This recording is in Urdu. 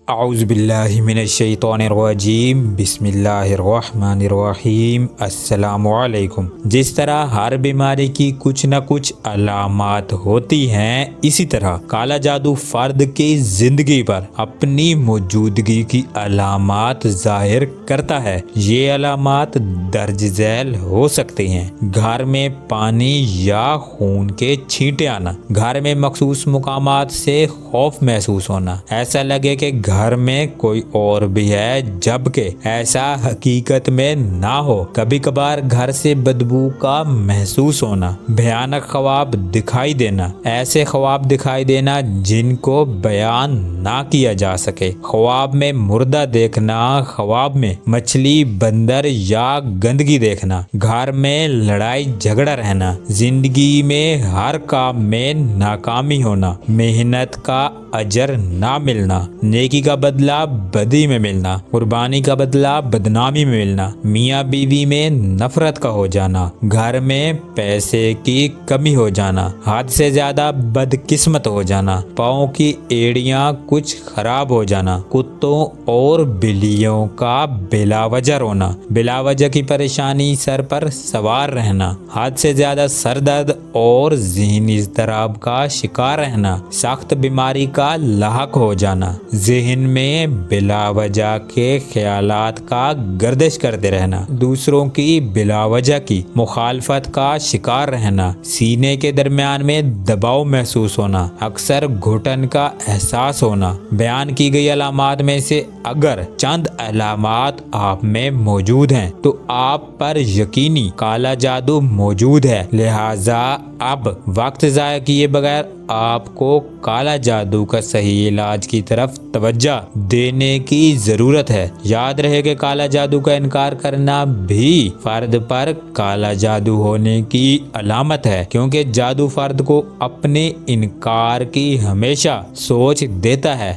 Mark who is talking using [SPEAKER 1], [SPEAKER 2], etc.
[SPEAKER 1] اعوذ باللہ من الشیطان الرجیم، بسم اللہ الرحمن الرحیم۔ السلام علیکم۔ جس طرح ہر بیماری کی کچھ نہ کچھ علامات ہوتی ہیں، اسی طرح کالا جادو فرد کی زندگی پر اپنی موجودگی کی علامات ظاہر کرتا ہے۔ یہ علامات درج ذیل ہو سکتے ہیں: گھر میں پانی یا خون کے چھینٹے آنا، گھر میں مخصوص مقامات سے خوف محسوس ہونا، ایسا لگے کہ گھر میں کوئی اور بھی ہے جبکہ ایسا حقیقت میں نہ ہو، کبھی کبھار گھر سے بدبو کا محسوس ہونا، بھیانک خواب دکھائی دینا، ایسے خواب دکھائی دینا جن کو بیان نہ کیا جا سکے، خواب میں مردہ دیکھنا، خواب میں مچھلی، بندر یا گندگی دیکھنا، گھر میں لڑائی جھگڑا رہنا، زندگی میں ہر کام میں ناکامی ہونا، محنت کا اجر نہ ملنا، نیکی کا بدلہ بدی میں ملنا، قربانی کا بدلہ بدنامی میں ملنا، میاں بیوی میں نفرت کا ہو جانا، گھر میں پیسے کی کمی ہو جانا، حد سے زیادہ بدقسمت ہو جانا، پاؤں کی ایڑیاں کچھ خراب ہو جانا، کتوں اور بلیوں کا بلا وجہ رونا، بلا وجہ کی پریشانی، سر پر سوار رہنا، حد سے زیادہ سر درد اور ذہنی اضطراب کا شکار رہنا، سخت بیماری کا لاحق ہو جانا، ذہن میں بلا وجہ کے خیالات کا گردش کرتے رہنا، دوسروں کی بلا وجہ کی مخالفت کا شکار رہنا، سینے کے درمیان میں دباؤ محسوس ہونا، اکثر گھٹن کا احساس ہونا۔ بیان کی گئی علامات میں سے اگر چند علامات آپ میں موجود ہیں تو آپ پر یقینی کالا جادو موجود ہے، لہٰذا اب وقت ضائع کیے بغیر آپ کو کالا جادو کا صحیح علاج کی طرف توجہ دینے کی ضرورت ہے۔ یاد رہے کہ کالا جادو کا انکار کرنا بھی فرد پر کالا جادو ہونے کی علامت ہے، کیونکہ جادو فرد کو اپنے انکار کی ہمیشہ سوچ دیتا ہے۔